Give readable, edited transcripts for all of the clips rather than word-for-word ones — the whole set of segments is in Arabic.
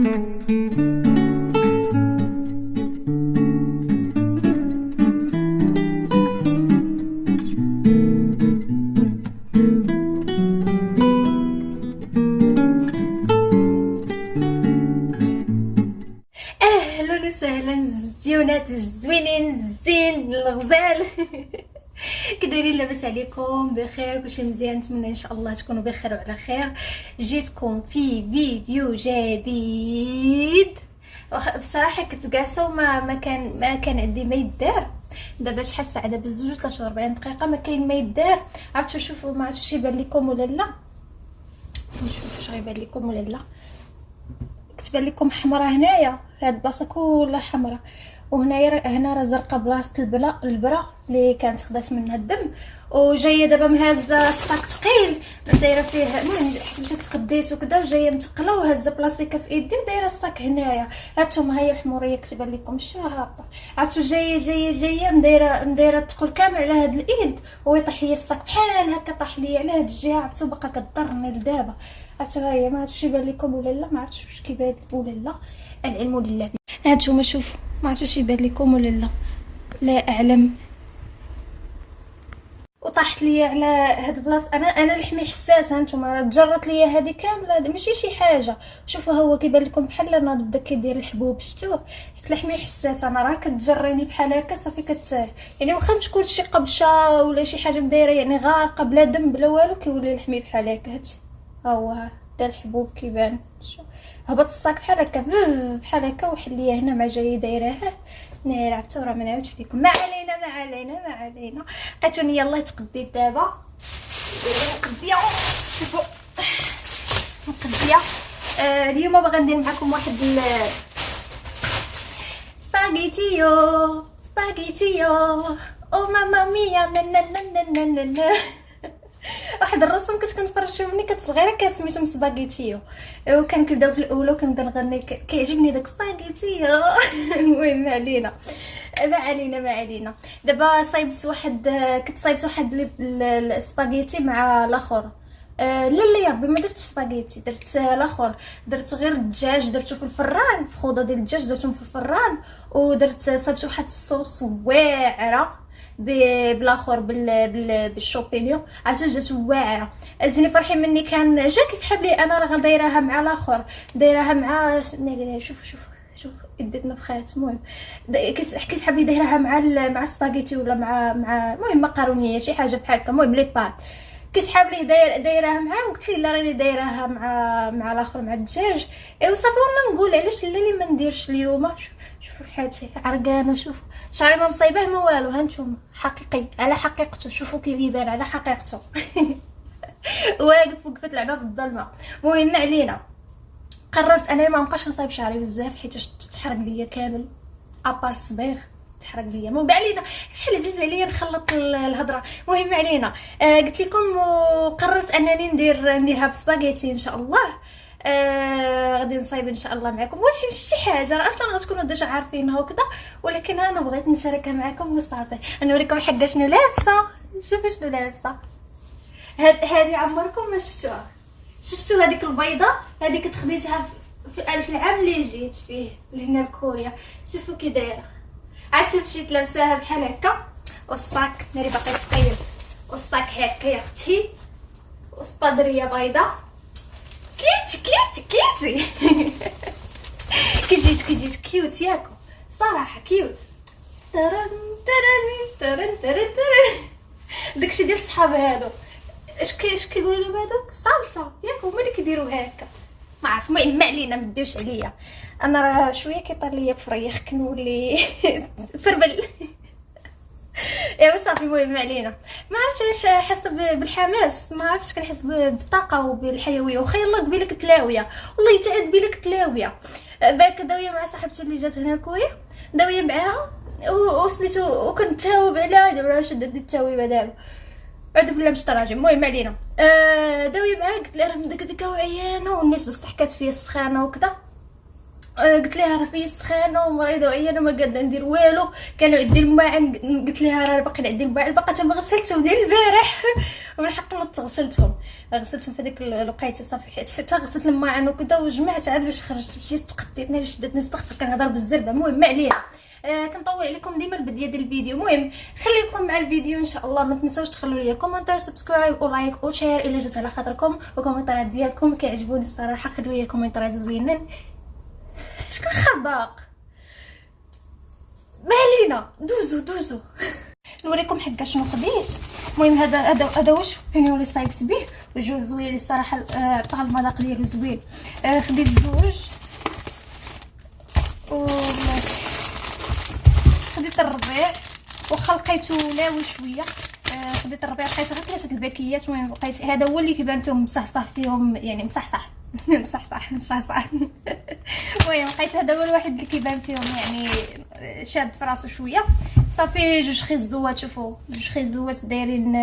اهلا وسهلا الزيونات الزوينين الزين الغزال. كدايرين؟ لاباس عليكم؟ بخير؟ كلشي مزيان؟ نتمنى ان شاء الله تكونوا بخير وعلى خير. جيتكم في فيديو جديد. بصراحه كنت قاسه ما كان عندي ما يدار. دابا شحال الساعه؟ دابا 2:43 دقيقه ما كاين ما يدار. عرفتوا شوفوا، ما عرفتش يبان لكم ولا لا، نشوف واش غيبان لكم ولا لا. كتبان لكم حمرا هنايا، هاد البلاصه كلها حمرا، وهنايا هنا راه زرقاء بلاصه البرا اللي كانت خدات منها الدم. وجايه دابا مهازه ستاك ثقيل دايره فيه، المهم حيت مشات تقديس وكذا وجايه متقله وهازه بلاصيكا في ايدي ودايره ستاك هنايا. هانتوما هي الحموريه كتبان لكم الشهابه. عرفتوا جايه مدايره تقول كامل على هاد الايد ويطيح ليا الستاك بحال هكا، طاح ليا على هاد الجهه. عرفتوا باقا كضرني لدابا. عرفتوا هي، ما عرفتش يبان لكم ولا لا، ما عرفتش واش كيبان لكم ولا لا، العلم لله. هانتوما شوفوا، ما عرفتش يبان لكم ولا لا، لا اعلم. وطاحت لي على هاد البلاصه، انا لحمي حساس. هانتوما راه تجرت لي هذه كامله، ماشي شي حاجه. شوفوا هو كيبان لكم بحال انا بدا كيدير الحبوب، شفتوه؟ حيت لحمي حساس انا، راه كتجريني بحال هكا صافي يعني واخا تكون شي قبشه ولا شي حاجه مدايره يعني غارقه بلا دم بلا والو، كيولي لحمي بحال هكا. هادشي ها هو دار الحبوب كيبان. شوف هبط الصاك بحال هكا بحال هكا وحليه هنا مع جايه دايرها نير. عرفتو راه ما نعاودش لكم، ما علينا. لقيتوني يلاه تقديت دابا نقديا. شوفوا نقديا. اليوم باغا ندير معكم واحد سباغيتيو او ماما ميا نا. واحد الرسم كنت كنتفرج ملي كنت صغيره، كانت سميتهم سباغيتيو، وكان كيبداو في الاولى وكنبدا نغني، كيعجبني داك سباغيتيو. المهم ما علينا. دابا صايبت واحد، كنت صايبت واحد السباغيتي مع الاخر. لا يا ربي، ما درتش سباغيتي، درت الاخر، درت غير الدجاج، درتو في الفران، في خوضه ديال الدجاج درتهم في الفران، ودرت صايبت واحد الصوص واعره بالاخر بالشوبينيون. عرفتوا جات واعره. زيني فرحي مني كان جا كيسحب لي، انا راه دايرها مع الاخر، دايرها مع شوف اديت نفخات. المهم كيسحب لي دايرها مع السباغيتي ولا مع المهم مقارونيه شي حاجه بحال هكا. المهم لي بات كيسحب ليه دايرها معاه، وقلت ليه لا راني دايرها مع الاخر مع الدجاج. ايوا صافي، وانا نقول علاش اللي ما نديرش اليوم. شوفوا حالتي عرقانه، شوفوا شعري ما مصايباه ما والو. هانتوما حقيقي على حقيقته، شوفوا كيف يبان على حقيقته. وقفت لعبه في الظلمه. المهم ما علينا، قررت انا ما نبقاش نصايب شعري بزاف حيت تحرق ليا كامل ابار الصبيغ، تحرق ليا. المهم علينا، شحال عزيز عليا نخلط الهضره. المهم علينا، قلت لكم وقررت انني نديرها بسباغيتي ان شاء الله. غادي نصايب ان شاء الله معكم. ماشي شي حاجه، راه اصلا غتكونوا ديجا عارفينها وكذا، ولكن انا بغيت نشاركها معكم وصافي. نوريكم حدا شنو لابسه. شوفوا شنو لابسه. هذه عمركم ما شفتوها. شفتوا هذيك البيضه؟ هذيك تخديتها في العام اللي جيت فيه لهنا لكوريا. شوفوا كي دايره. عاد مشيت لابساها بحال هكا، والصاك ناري باقي تقيل، والصاك هكا يا اختي، وسبادريه بيضه. كيتي كي جيت كيوت ياكو، صراحه كيوت. ترن داكشي ديال الصحاب هادو، اش كيقولوا لهم هادوك صالصه ياكو، هما اللي كيديروا هكا. ما عرفت. المهم ما علينا، ما ديوش عليا، انا راه شويه كيطير ليا فريخ كنولي فربل. ايوا صافي. المهم ما علينا، ما عرفتش علاش حاسه بالحماس، ما عرفتش كنحس بالطاقه وبالحيويه. وخا يلاه قبيله كنت لاويه، والله حتى عاد قبيله كنت لاويه. باك داويه مع صاحبتي اللي جات هنا لكوريا، داويه معاها وسميتو، وكنت تاوب عليها. دابا شدت لي التاويبه دابا، عاد بلا مش تراجم. المهم علينا، داويه معاها، قلت لها راه مدكدكه وعيانه والناس بصح حكات فيا السخانه وكذا. قلت لها راه فيا سخانه ومريضه وعيانه ما قادره ندير والو. كانوا عندي الماعن، قلت لها راه باقي عندي الماعن باقا ما غسلتهم ديال البارح وبالحق ما غسلتهم في هذيك الوقيته صافي، حتى غسلت الماعن وكذا وجمعت عاد باش خرجت مشيت تقديت ناري شدتني استغفر كنهضر بالزربه. المهم ما علينا، كنطول عليكم ديما البدايه ديال الفيديو. المهم خليكم مع الفيديو ان شاء الله. ما تنساوش تخلوا لي كومنتار سبسكرايب ولايك وشير الا جات على خاطركم، وكومنتارات ديالكم كيعجبوني الصراحه. خلوا لي كومنتارات زوينين. شكون خباق مالينا دوزو نوريكم حقا شنو خديت. المهم هذا واش كان لي صايبس به وجو زوين الصراحه. طال المذاق ديالو زوين. خديت زوج و خديت الربيع واخا لقيتو لاوي شويه. خديت الربيع لقيت غير 3 الباكيات. المهم لقيت هذا هو اللي كيبان فيهم مصحصح فيهم، يعني مصحصح المهم لقيت هذا هو الواحد اللي كيبان فيهم يعني شاد في راسو شويه. صافي جوج خيزوات، شوفوا جوج خيزوات دايرين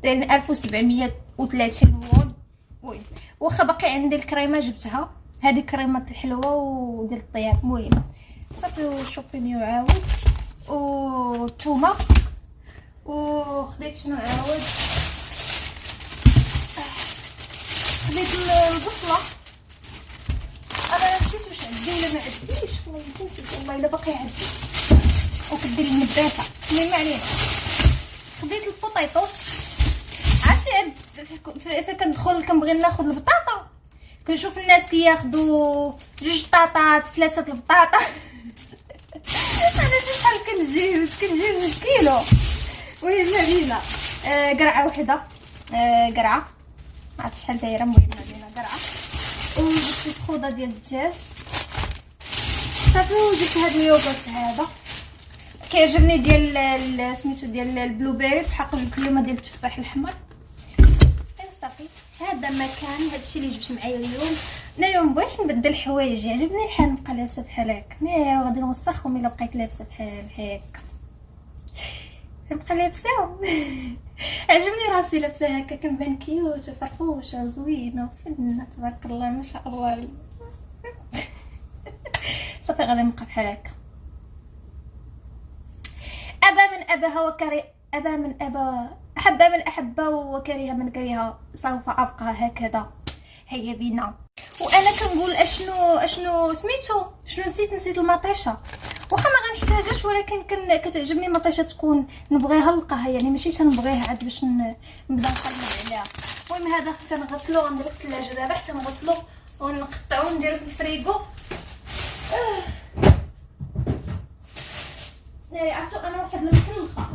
1730 وون. المهم واخا باقي عندي الكريمه جبتها، هذه كريمه الحلوه وديال الطياب. المهم صافي وشوبينيو عاود وتومه. وخديت شنو عاود، خديت البصله. انا نسيت واش عندي ولا ما عنديش، والله نسيت والله الا باقي عندي وكدير النباتة. المهم علينا خديت البوطيطوس. عرفتي كندخل كنبغي ناخذ البطاطا، كنشوف الناس كياخذوا 2 طاطات 3 البطاطا انا شحال كنجيب 2 كيلو. المهم علينا قرعه وحده، قرعه عرفت شحال دايره. المهم علينا قرعه وجبت الخوضه ديال الدجاج. صافي وجبت هاد اليوغورت هذا كيعجبني ديال سميتو ديال البلوبيري، بحق جبت اليوم ديال التفاح الاحمر. ايوا صافي هذا مكان هادشي اللي جبت معايا اليوم. انا اليوم بغيتش نبدل الحوايج، عجبني الحال نبقى لابسه بحال هكا. انا غادي نوسخهم الا بقيت لابسه بحال هكا، نبقى لابسه عجبني راسي لابسه هكا، كنبان كيوت وفرفوشه زوينه وفنه تبارك الله ما شاء الله. صافي غادي نبقى بحال هكا. أحب من أحبة وكره من كره، سوف أبقى هكذا. هيا بينا. وأنا كنقول أشنو سميتو، نسيت المطيشة. واخا ما غنحتاجهاش ولكن كتعجبني المطيشة تكون نبغيها نلقاها، يعني ماشي تنبغيها عاد باش نبدا نقلب عليها. المهم هذا حتى نغسلو، غنديرو في الثلاجة دابا حتى نغسلو ونقطعو ونديرو في الفريغو. ناري عرفتو انا واحد المكلخه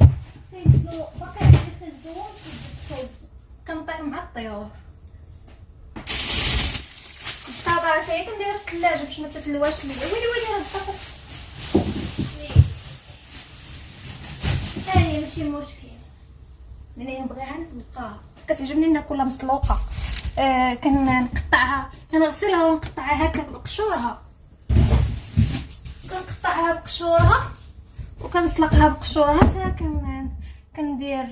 خيزو باقي عندي خيزو كنطير مع الطيور. الطابعه تاعي كنديرها في الثلاجه باش ما تتلواش ليا. ويلي راه الطابع هاني ماشي مشكل، ملي نبغيها نلقاها. كتعجبني ناكلها مسلوقه. كنقطعها كنغسلها ونقطعها هكا بقشورها، كنقطعها بقشورها وكنسلقها بقشورها حتى كندير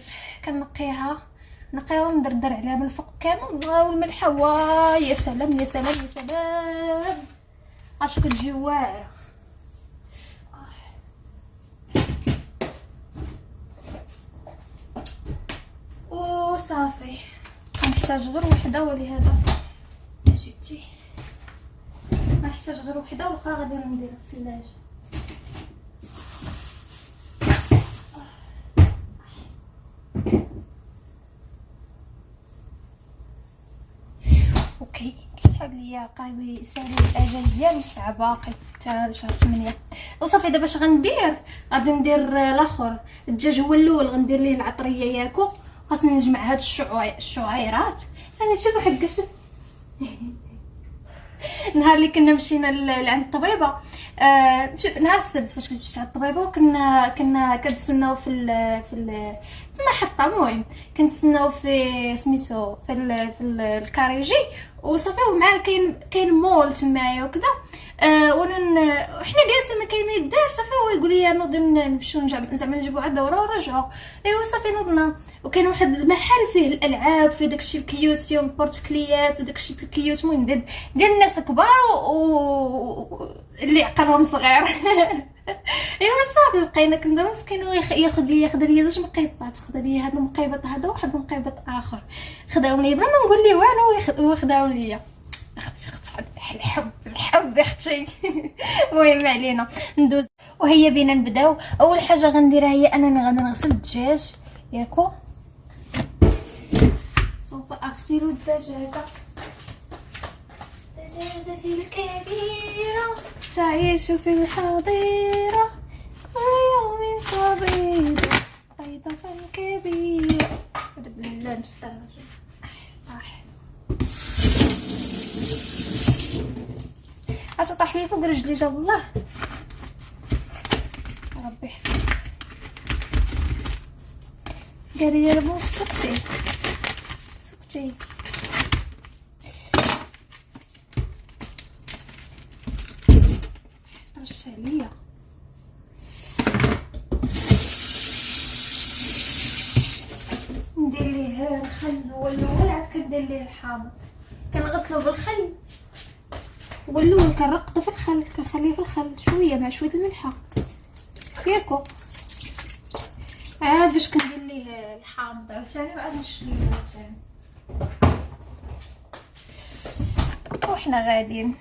كنقيها وندردر عليها من الفوق كامل والملح. يا سلام يا سلام يا سلام، اش كتجي واعره. وصافي كنحتاج غير وحده، ولهذا جيتي ما نحتاج غير وحده، والاخرى غادي نديرها في الثلاجه. اوكي كيسحب ليا قريب يسالي الاجل ديالو ساعه باقي حتى شهر 8. وصافي دابا اش غندير، غادي ندير الاخر. الدجاج هو الاول غندير ليه العطريه ياكو. خاصني نجمع هاد الشعيرات. انا شوفوا حقا شوف نهار اللي كنا مشينا لعند الطبيبه، شوف نهار السبت فاش كنت مشيت عند الطبيبه وكنا كنتسناو في المحطه. المهم كنتسناو في سميتو في الكاريجي. وصافي ومعاه كاين مول تمايا وكذا. وحنا جالسين ما كاين ما يدار. صافي هو يقول لي نوضي نمشيو زعما نجيبو عاد دوره ونرجعو. ايوا صافي نوضنا، وكاين واحد المحل فيه الالعاب، فيه داكشي الكيوت، فيهم بورتكليات وداكشي الكيوت. المهم ديال الناس الكبار اللي عقلهم صغير. ايوا صافي بقينا كنديرو مسكين ياخذ ليا زوج مقيبات، خدا ليا هذا المقيبط هذا وواحد المقيبط اخر، خداوني بلا ما نقول ليه والو وخداو ليا. اختي الحب اختي. المهم علينا ندوز وهيا بينا نبداو. اول حاجه غنديرها هي انني غادي نغسل الدجاج ياكو. سوف اغسل الدجاجه، دجاجتي الكبيره تعيش في الحظيره، كل يوم تبيض بيضة كبيره. بالله مش طاح طاح لي فوق رجلي، جا الله ربي يحفظك. قال لي ربو سكتي رش عليا. ندير ليه الخل هو الاول، عاد كندير ليه الحامض. كنغسلو بالخل والاول كنرقدو في الخل، كنخليه في الخل شويه مع شويه الملحه ياكو، عاد باش كندير ليه الحامض عاوتاني وعاد نشريه عاوتاني وحنا غاديين.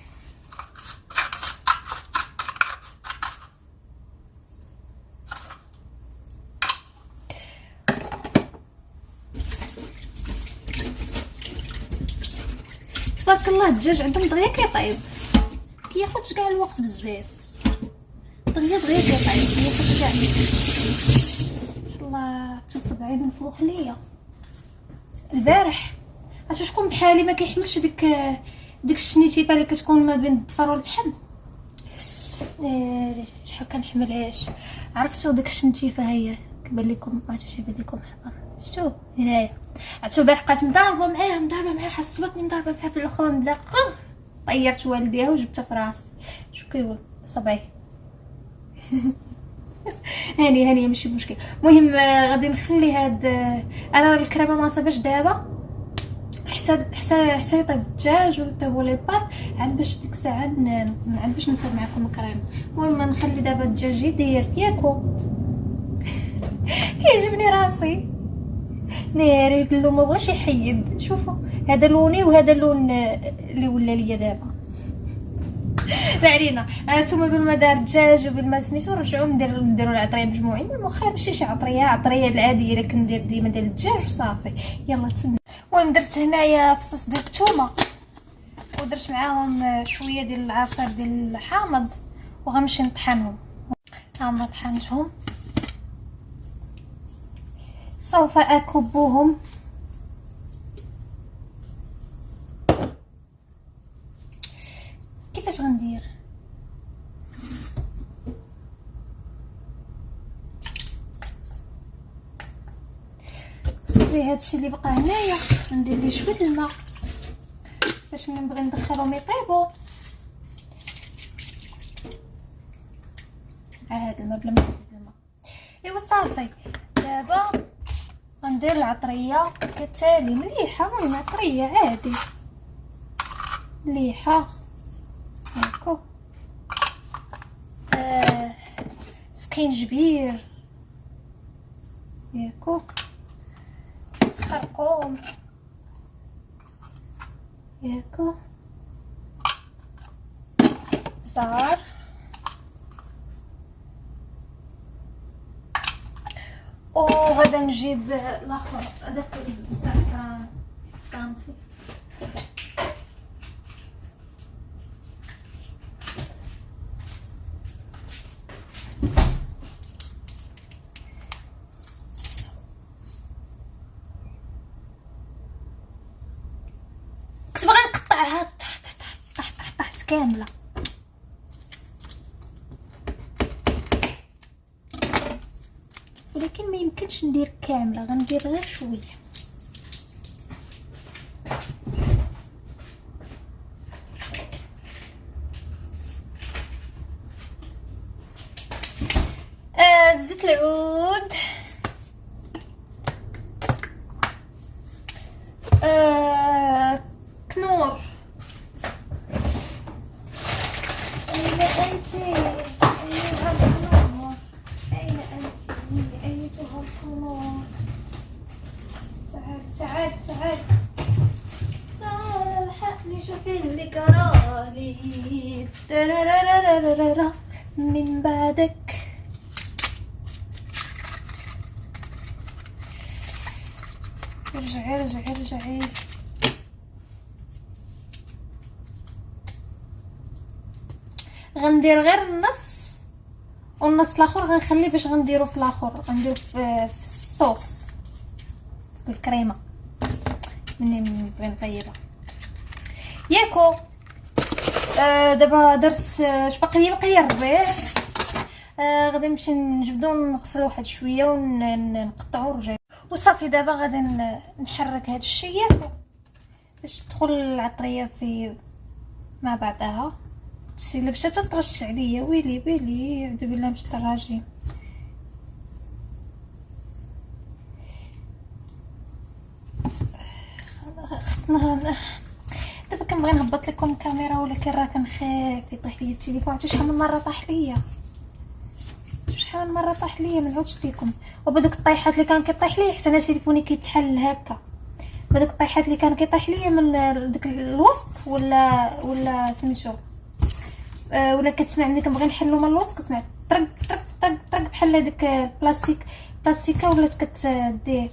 تبارك الله الدجاج عندهم دغيا كيطيب، كياخدش كاع الوقت بزاف، دغيا كيطيب، كياخدش كاع. الله تصبعي من فوق ليا البارح. عرفتي شكون بحالي ما كيحملش ديك الشنيتيفه اللي كتكون ما بين الضفر واللحم. شحال كنحملهاش. عرفتو ديك الشنيتيفه هي كيبان لكم، عرفتو يبان لكم حقا، شتو هنايا. عرفتو البارح بقيت مضاربه معاها، حسبتني مضاربه معاها في الاخر، نبدا طيرت والديها وجبتها في راسي. شو كيقول صبعي. هانيه ماشي مشكل. المهم غادي نخلي هاد انا الكريمه ما صافاش دابا حتى يطيب الدجاج ويطيبو لي بات، عاد باش ديك الساعه عاد باش نصور معكم الكريمه. المهم نخلي دابا الدجاج يدير ياكو. كيعجبني راسي ناري اللون ما بغاش يحيد. شوفوا هذا لوني وهذا اللون اللي ولا ليا دابا. ما علينا. نتوما بالما دار الدجاج وبالما سميتو رجعوا نديروا العطريه مجموعين. واخا ماشي شي عطريه العاديه اللي كندير ديما ديال الدجاج وصافي. يلا تسنى. المهم درت هنايا فصوص ديال الثومه ودرت معاهم شويه ديال العصير ديال الحامض وغنمشي نطحنهم. ها طحنتهم، سوف اكبهم. كيفاش غندير؟ صافي هادشي اللي بقى هنايا ندير ليه شويه الماء باش ملي نبغي ندخلهم يطيبوا. هاد الماء بلا ما نزيد الماء. ايوا صافي دابا غندير العطريه كالتالي مليحه. المهم عطريه عادي مليحه هاكو. سكينجبير ياكو، خرقوم ياكو، بزار، وغادا نجيب الاخر هذاك الزعفران فهمتي. كنت باغا نقطعها طحت كامله. ولكن ما يمكنش ندير كامله، غندير غير شويه. زيت العود، كنور، تعال الحقني شوف اللي جرالي ترارارارارارا من بعدك. رجعي غندير غير النص، والنص الاخر غنخليه باش غنديرو في الاخر، غنديرو في الصوص في الكريمه مني نبغي نطيبها ياكو. دابا درت اش باقي لي الربيع. غادي نمشي نجبدو ونغسلو واحد شويه ونقطعو ورجع وصافي. دابا غادي نحرك هاد الشيء ياكو باش تدخل العطريه في مع بعضها. هادشي اللي مشات ترش عليا، ويلي اعوذ بالله من الشيطان الرجيم. دابا كنبغي نهبط لكم الكاميرا ولكن راه كنخاف يطيح ليا التليفون. عرفتوا شحال من مره طاح ليا، ما نعاودش ليكم. وبدوك الطيحات اللي كان كيطيح ليا حتى انا تليفوني كيتحل هكا. بدوك الطيحات اللي كان كيطيح ليا من داك الوسط ولا سميتو ولا كتسمع ملي كنبغي نحلو من الوسط كتسمع طرق طرق طرق طرق بحال هذاك بلاستيكه ولات كتدير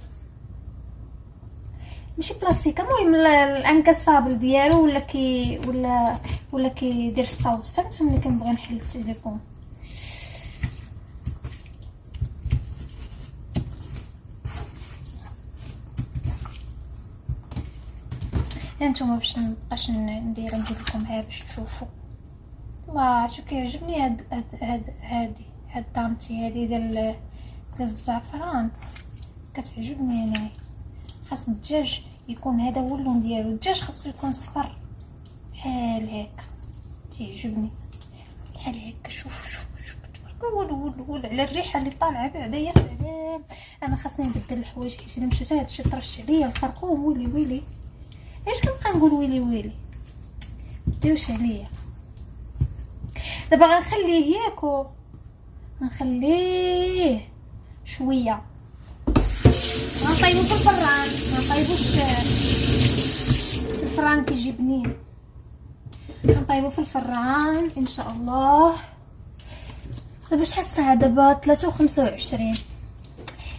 ماشي بلاستيكه، المهم الانكسابل ديالو ولا كيدير الصوت. فهمتوا ملي كنبغي نحل التليفون. هانتوما باش مبقاش ندير نجيب لكم ها باش تشوفوا. الله شو كيعجبني هاد الدامتي هادي ديال الزعفران كتعجبني انايا. خاص الدجاج يكون هذا هو اللون ديالو، الدجاج خاصو يكون صفر بحال هكا تيعجبني بحال هكا. شوف تبارك على الريحه اللي طالعه بعدا. يا سلام، انا خاصني نبدل الحوايج حيت الا مشات هادشي طرش عليا الخرقوم. ويلي اش كنبقى نقول ويلي ديوش عليا. دابا غنخليه ياكو، غنخليه شويه غنطيبو في الفران. غنطيبوش في الفران كيجي بنين، غنطيبو في الفران ان شاء الله. دابا شحال الساعه؟ دابا 3:25.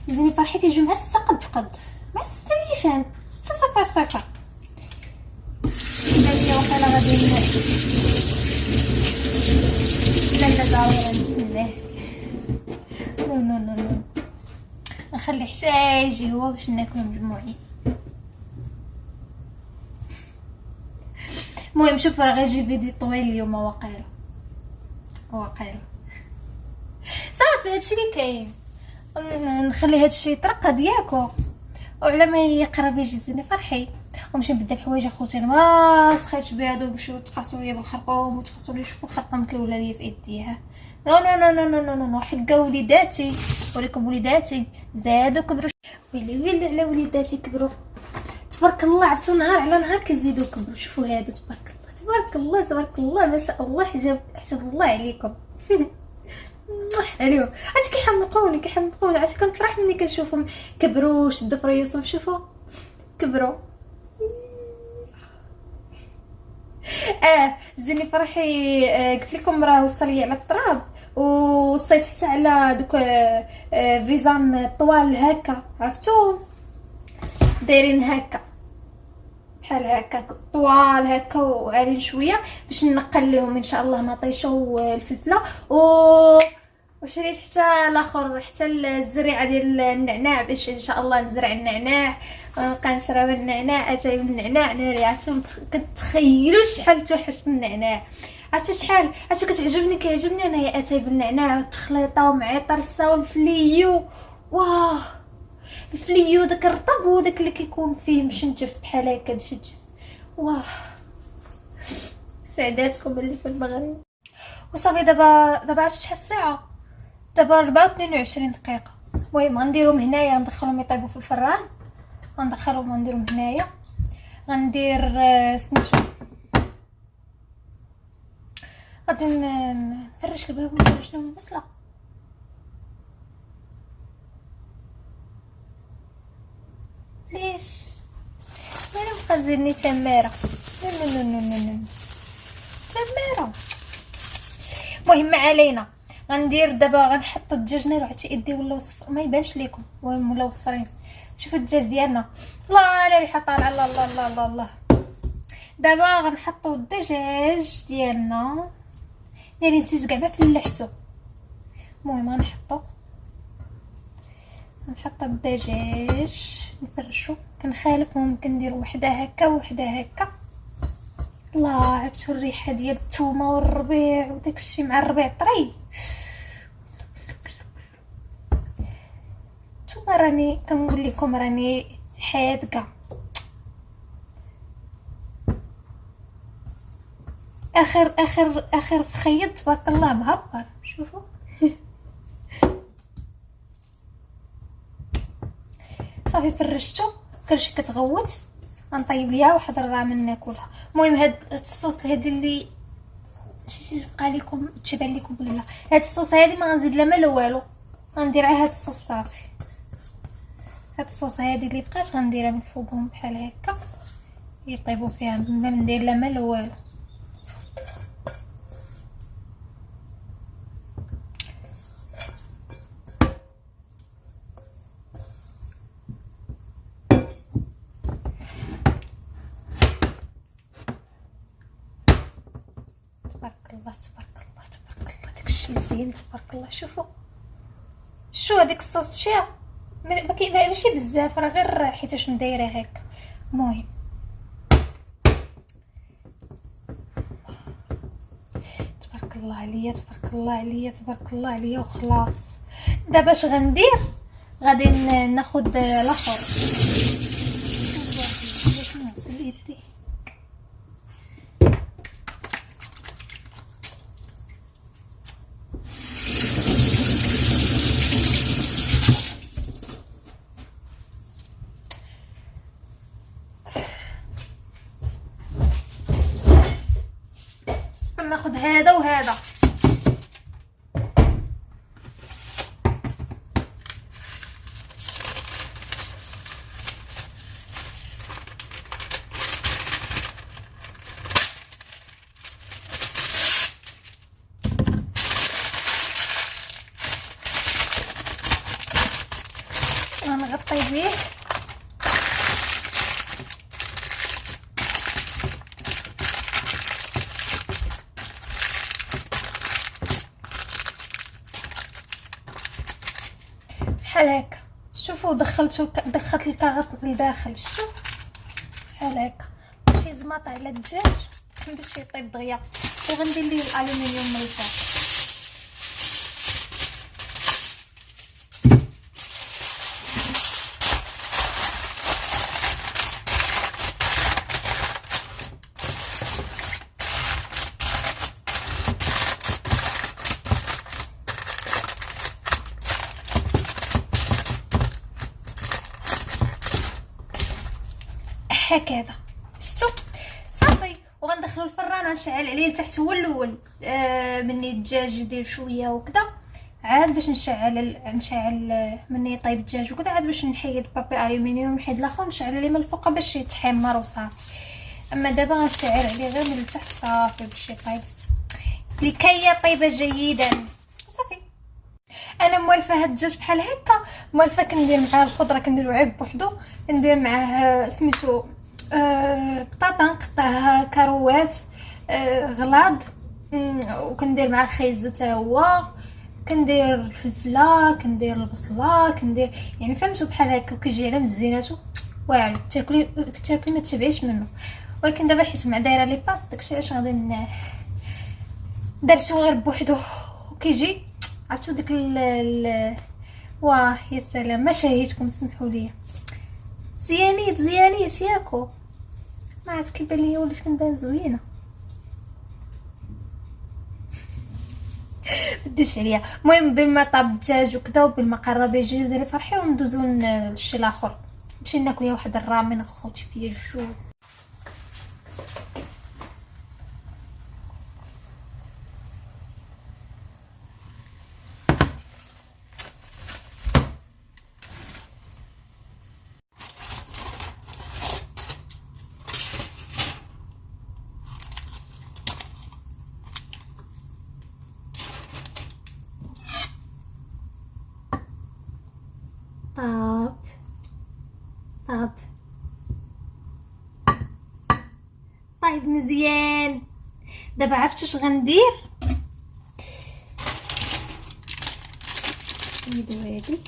زيني فرحي كيجيو مع 6 قد مع 6 نيشان 6 صفر. دابا واقيلا غادي لا ضروري نتسناه. نو نخلي حتى يجي هو باش ناكلو مجموعين. المهم شوف راه غيجي فيديو طويل اليوم واقيلا صافي. هادشي اللي كاين. نخلي هادشي يطرق ديالكو وعلى ما يقرب يجي زيني فرحي ونمشي نبدل الحوايج. اخوتي انا ما سخيتش بهادو نمشيو تقاسوا ليا بالخرطوم وتقاسوا لي. شوفوا الخرطوم كيولا ليا في يديها. نو حقا وليداتي وليكم وليداتي زادوا كبروا. ويلي على وليداتي كبروا تبارك الله. عرفتوا نهار على نهار كيزيدوا كبروا. شوفوا هادو تبارك الله ما شاء الله. حجاب الله عليكم. فين عليهم عرفتي كيحمقوني. عرفتي كنفرح ملي كنشوفهم كبروا شدوا في ريوسهم. شوفوا كبروا. زيني فرحي. قلت لكم راه وصل لي على الطراب وصيت حتى على دوك فيزان طوال هكا. عرفتوا دايرين هكا بحال هكا طوال هكا وعالين شويه باش نقل لهم ان شاء الله مطيشه الفلفله. وشريت حتى الاخر حتى الزريعه ديال النعناع باش ان شاء الله نزرع النعناع ونبقى نشرب النعناع. اتاي بالنعناع ناري. عرفتوا كتخيلوا شحال توحشت النعناع. عرفتوا شحال كيعجبني انايا اتاي بالنعناع والتخليطه ومع طرسه والفليو. واه الفليو داك الرطب وداك اللي كيكون فيه مشنجف بحال هكا مشنجف. واه سعداتكم اللي في المغرب. وصافي دابا عرفتوا شحال الساعه؟ دابا 4:22 دقيقه. المهم غنديرهم هنايا ندخلهم يطيبوا في الفران. غندخلهم ونديرهم هنايا. غندير سميتو غادي نفرش البيض ونفرش لهم البصله. ليش غنزيدني تماره. نو نو نو نو نو تماره. المهم ما علينا. غندير دابا غنحط الدجاج نارو عرفتي يدي ولاو صفر ما يبانش لكم، المهم ولاو صفرين. شوفوا الدجاج ديالنا، الله لا ريحه طالعه، الله الله الله الله الله. دابا غنحطوا الدجاج ديالنا، يعني نسيت كاع ما فلحتو. المهم غنحط الدجاج نفرشو، كنخالفهم كندير وحده هكا وحده هكا. الله عرفتوا الريحه ديال الثومه والربيع وداكشي مع الربيع طري. نتوما راني كنقول لكم راني حادقه. اخر فخيط تبارك الله مهبر. شوفوا صافي فرشتو، كرشي كتغوت. غنطيب ليها واحد الرامن ناكلها. المهم هاد الصوص هادي اللي شي بقى لكم تشبان لكم ولا لا، هاد الصوص هادي ما غنزيد لا ما لا والو، غندير على هاد الصوص صافي. هاد الصوص هادي اللي بقات غنديرها من فوقهم بحال هكا يطيبوا فيها، ما ندير لا ما لا والو. تبارك الله تبارك الله تبارك الله، داكشي زين تبارك الله. شوفوا شو هذيك الصوص شيا ماشي بزاف، راه غير حيتاش مدايره هكا. المهم تبارك الله عليا تبارك الله عليا تبارك الله عليا. وخلاص دابا اش غندير؟ غادي ناخذ الاخر. نغسل يدي. ناخذ هذا وهذا. غنغطي به. بحال هكا. شوفوا دخلت الكاغط لداخل. شوف بحال هكا. شي زماط على الدجاج باش يطيب دغيا. وغندير ليه الالومنيوم من الفوق. هكذا شفتوا صافي. وغندخلو الفران، غنشعل عليه لتحت هو الاول. مني الدجاج يدير شويه وكذا عاد باش نشعل مني يطيب الدجاج وكذا عاد باش نحيد بابي الومنيوم نحيد الاخر نشعل عليه من الفوق باش يتحمر وصافي. اما دابا غنشعل عليه غير من التحت صافي باش يطيب لكي يطيب جيدا صافي. انا موالفه هاد الدجاج بحال هكا، موالفه كندير معاه الخضره كنديرو عيب بوحدو، ندير معاه سميتو بطاطا نقطعها كاروات غلاض، وكندير معاه خيزو حتى هو، كندير الفلفله كندير البصله كندير يعني فهمتوا بحال هكا وكيجي على مزيناتو واعر تاكلي ما تشبعيش منه. ولكن دابا حيت مع دايره لي باط داكشي علاش غادي درتو غير بوحدو وكيجي عرفتوا ديك واه يا سلام. ما شهيتكم سمحوا لي. زيانيت ياكو ما عرفت كيبان ليا وليت كنبان زوينه. بدوش عليا. المهم بالما طاب الدجاج وكذا وبالما قرب يجي ديري فرحي وندوزو للشي الاخر باش ناكل ليا واحد الرامن اخوتي فيا الجوع. طاب طاب طيب مزيان. دابا عرفتوا اش غندير؟ نيدو هادي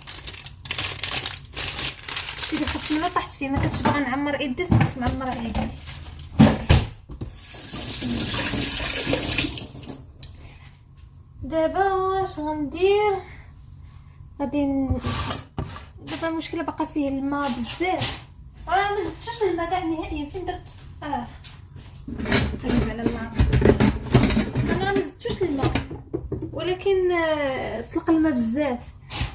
شي اللي خصني ما طحت فيه، ما كنتش باغا نعمر ايدي، صرت معمره ايدي. دابا اش غندير؟ غادي دابا المشكله باقا فيه الماء بزاف، ما زدتوش الماء كاع نهائيا. فين درت؟ قلب على النار. انا ما زدتوش الماء ولكن طلق الماء بزاف.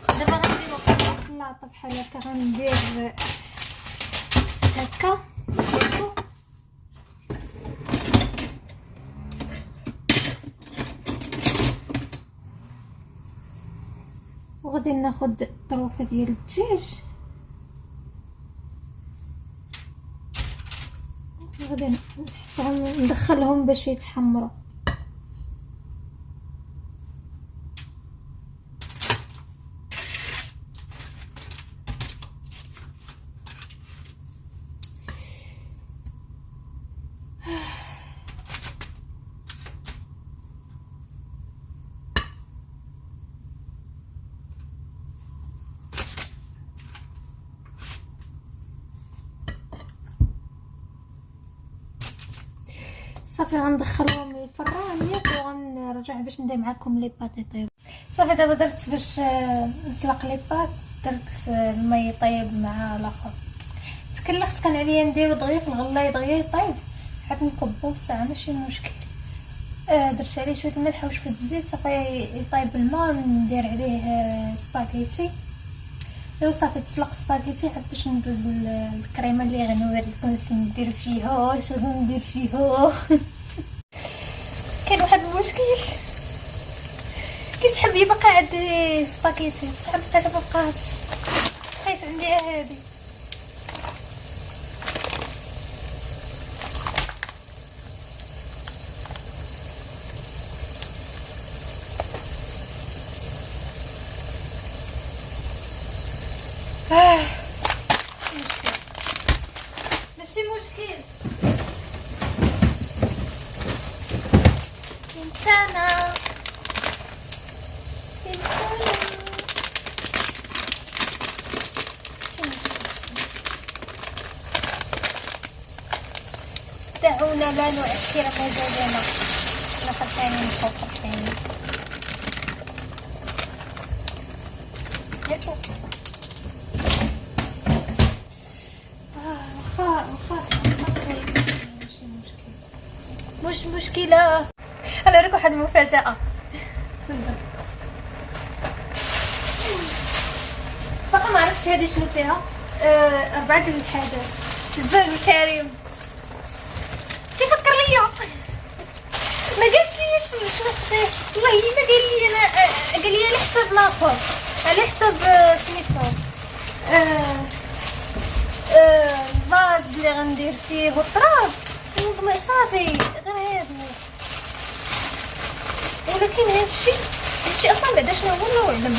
دابا غندير واحد الخلاطه بحال هكا، غندير هكا وغادي ناخذ الطروفه ديال الدجاج، غادي نحطهم ندخلهم باش يتحمروا. صافي غندخلهم للفران ياك، وغنرجع باش ندير معكم لي بات يطيب. صافي دابا درت باش نسلق لي بات، درت الماء يطيب مع الاخر. تكلخت كان عليا نديرو دغيا في الغلايه دغيا يطيب، حيت نكبو بساعه ماشي مشكل. درت عليه شويه الملح وشويه الزيت، صافي يطيب الماء ندير عليه سباغيتي. لو صافي تسلق سباغيتي عاد باش ندوز للكريمه اللي غنوريكم واش ندير فيها واش غندير فيها. كاين واحد المشكل، كيسحب لي باقا عندي سباغيتي، سحب لقيتها مابقاتش، بقيت عندي هادي. ماشي مشكل، انسانه دعونا لا نؤثر مزاجنا. لقد كان من فوق الثاني. مش مشكلة. انا اوريك واحد المفاجأة. باقا ما عرفتش هذه شنو فيها. 4 د الحاجات. الزوج الكريم تيفكر ليا، ما قالش لي شنو خديت، والله ما قال لي. انا قال لي على حساب لاخر، على حساب سميتو الفاز اللي غندير فيه والتراب صافي غير هادو. ولكن هادشي اصلا بعدا شنو هو الله اعلم.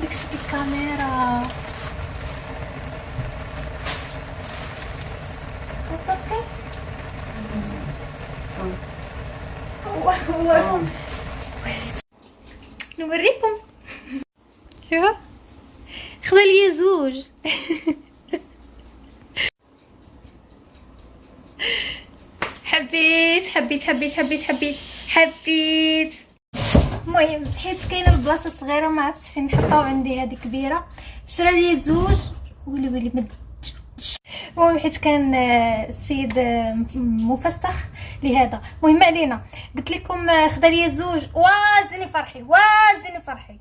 ديكشي الكاميرا اوكي. نوريكم. شوفوا خذا لي زوج. حبيت. المهم حيت كاينه البلاصه صغيره ما عرفتش فين نحطها، وعندي هذه كبيره، شرا لي زوج. ولي المهم حيت كان السيد مفسخ لهذا. المهم علينا، قلت لكم خدا لي زوج. وازني فرحي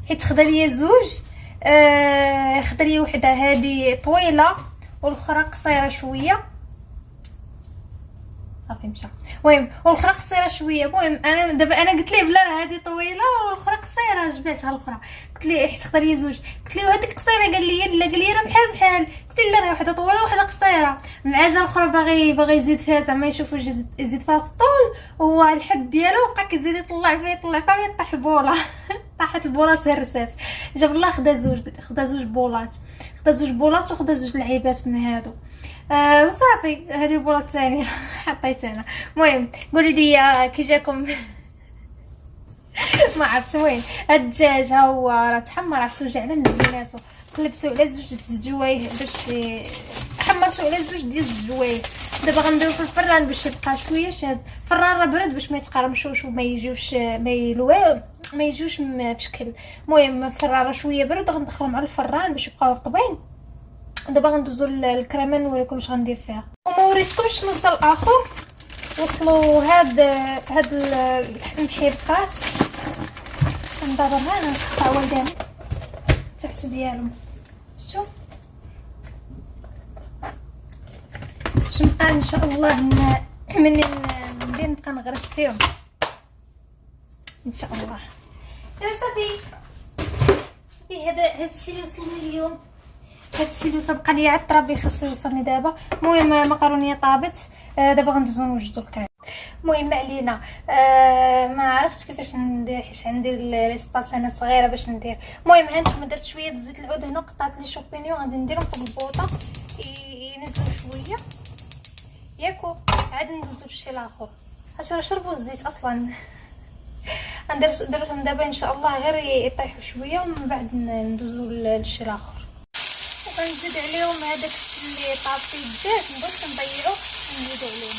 حيت خدا لي زوج. خدا لي وحده هذه طويله والاخرى قصيره شويه. المهم حيت كان السيد مفسخ لهذا، قلت لكم خدا لي زوج. خدا لي زوج. خدا لي وحده هذه طويله والاخرى قصيره شويه. المهم حيت كان السيد مفسخ لهذا، قلت لكم خدا لي زوج. خدا لي وحده هذه طويله والاخرى قصيره شويه. صافي مشى. المهم والاخرى قصيره شويه. المهم انا دابا انا قلت ليه بلا راه هذه طويله والاخرى قصيره، جبعتها الاخرى. قلت ليه حيت اختار لي زوج، قلت ليه هذيك قصيره، قال لي لا، قال لي راه بحال بحال. قلت له لا راه وحده طويله وحده قصيره. مع جا الاخرى باغي يزيد فيها زعما يشوف واش يزيد فيها في الطول، وهو الحد ديالو بقى كيزيد يطلع فيها طاح البوله طاحت البوله تهرست. جاب الله خدا زوج بولات، وخدا زوج لعيبات من هادو. وصافي هذه البوله الثانيه حطيتها انا. المهم قولوا لي كي جاكم ما عرفتش. المهم هاد الدجاج ها هو راه تحمر، عرفتو جا على مزياناتو، قلبتو على زوج د الجوايه باش حمرتو على زوج ديال الجوايه. دابا غنديرو في الفران باش يبقى شويه شاد. الفران راه برد باش ما يتقرمشوش وما يجيوش ما يجوش بشكل. المهم الفران راه شويه برد، غندخلهم على الفران باش يبقاو رطبين. دابا غندوزو للكريمه نوريكم اش غندير فيها. وما وريتكمش النص الاخر وصلوا هاد المحيبقات. دابا ها نقطع والدين تحت ديالهم. شوف شنبقى ان شاء الله مني ندير نبقى نغرس فيهم ان شاء الله. صافي هذا الشيء اللي وصلني اليوم. هاد الشيء اللي سبق لي عاد الطرابي خاصو يوصلني دابا. المهم مقرونيه طابت، دابا غندوزو نوجدو الكريم. المهم ما علينا. ما عرفتش كيفاش ندير حيت عندي ليسباس هنا صغيره باش ندير. المهم هانتوما درت شويه د زيت العود هنا، قطعت لي شوبينيون غادي نديرهم فوق البوطه ينزلوا شويه ياكو. عاد ندوزو للشي الاخر حيت راه شربوا الزيت اصلا. نديرهم دابا ان شاء الله غير يطيحوا شويه ومن بعد ندوزو للشي الاخر. غنزيد عليهم هذاك اللي طاب فيه الدجاج، نبغيش نضيعوه، نزيدو عليهم.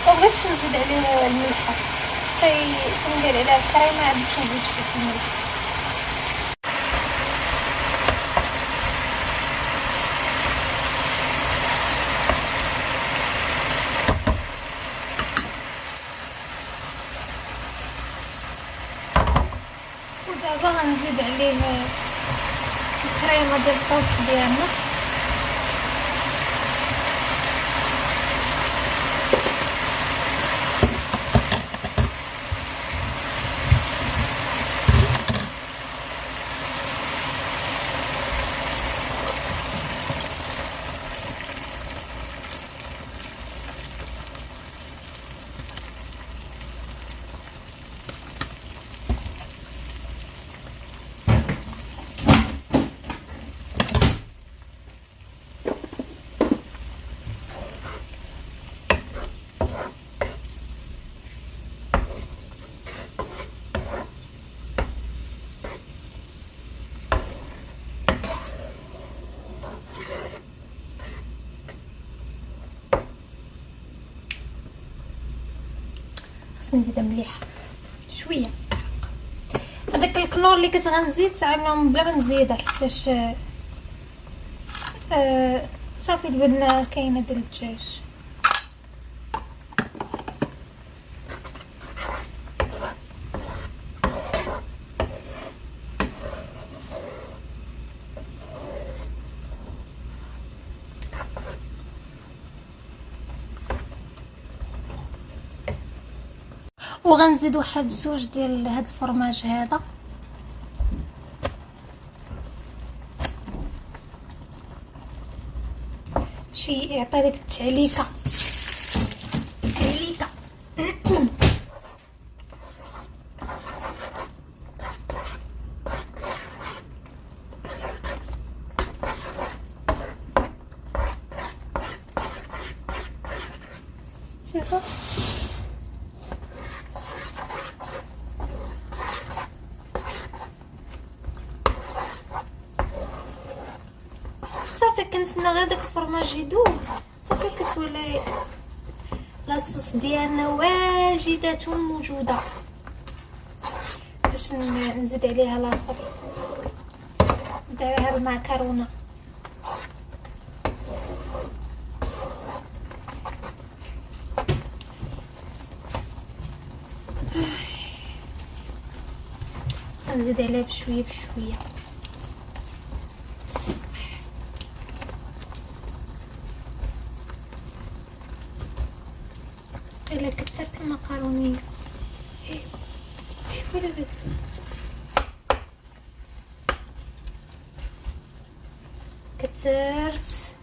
وبغيتش نزيد عليه الملحه ندير عليها الكريمه، عاد باش نزيد شويه الملح. ودابا غنزيد عليه الكريمه ديال الطبخ ديالنا. نزيدها مليحه شويه. هذاك الكنور اللي كنت غنزيد ساعه بلا ما نزيدها حيتاش صافي البنه كاينه ديال الدجاج. وغنزيد واحد زوج ديال هاد الفرماج هذا باش يعطي ديك التعليكه شوفوا صافي. كنتسنى غير داك الفرماج يذوب صافي كتولي لاصوص ديالنا واجده موجوده باش نزيد عليها الاخر. نزيد عليها المعكرونه. نزيد عليها بشويه بشويه. الا كثرت المقارونيه ولا بد كثرت.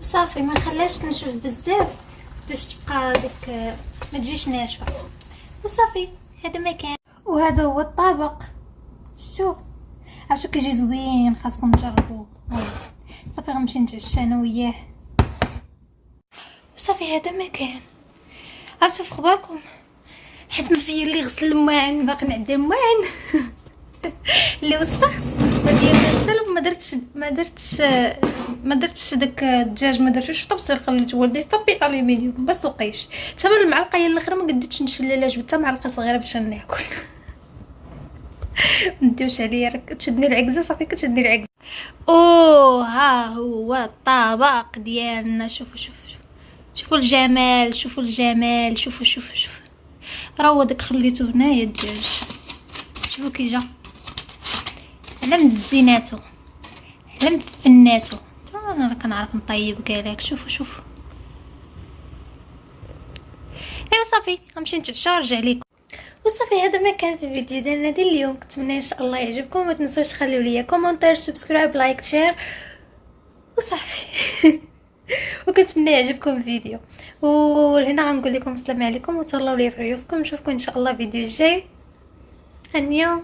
صافي ما نخليهاش تنشف بزاف باش تبقى ديك ما تجيش ناشفه. وصافي هذا ما كان، وهذا هو الطبق. شوف عرفتو كيجي زوين، خاصكم تجربوه. صافي غنمشي نتعشى انا وياه. وصافي هذا ما كان. عرفتو في خباركم حيت ما فيا اللي غسل الماعن، باقي نعدي الماعن اللي وسخت ما فيا اللي غسل، وما درتش داك الدجاج، ما درتوش في طبسيل، خليته ولدي في طبي الومنيوم بس وقيش. تما المعلقه هي الاخرى ما قديتش نشللها، جبت حتى معلقه صغيره باش ناكل ندوش عليا راك تشدني العكزه. صافي كتشدني العكزه. ها هو الطبق ديالنا. شوفوا شوفوا الجمال، شوفوا الجمال، شوفوا راه هو داك خليته هنايا الدجاج. شوفوا كي جا على مزيناتو على مفناتو. انا راه كنعرف نطيب كاع. شوفوا ايوا صافي غنمشي نتعشى ونرجع لكم. وصافي هذا ما كان في الفيديو ديالنا ديال اليوم. كنتمنى ان شاء الله يعجبكم، ما تنسوش تخليو ليا كومونتير، سبسكرايب، لايك، شير وصافي وكنتمنى يعجبكم الفيديو. ولهنا غنقول لكم السلام عليكم وتهلاو ليا في ريوسكم. نشوفكم ان شاء الله في الفيديو الجاي. اليوم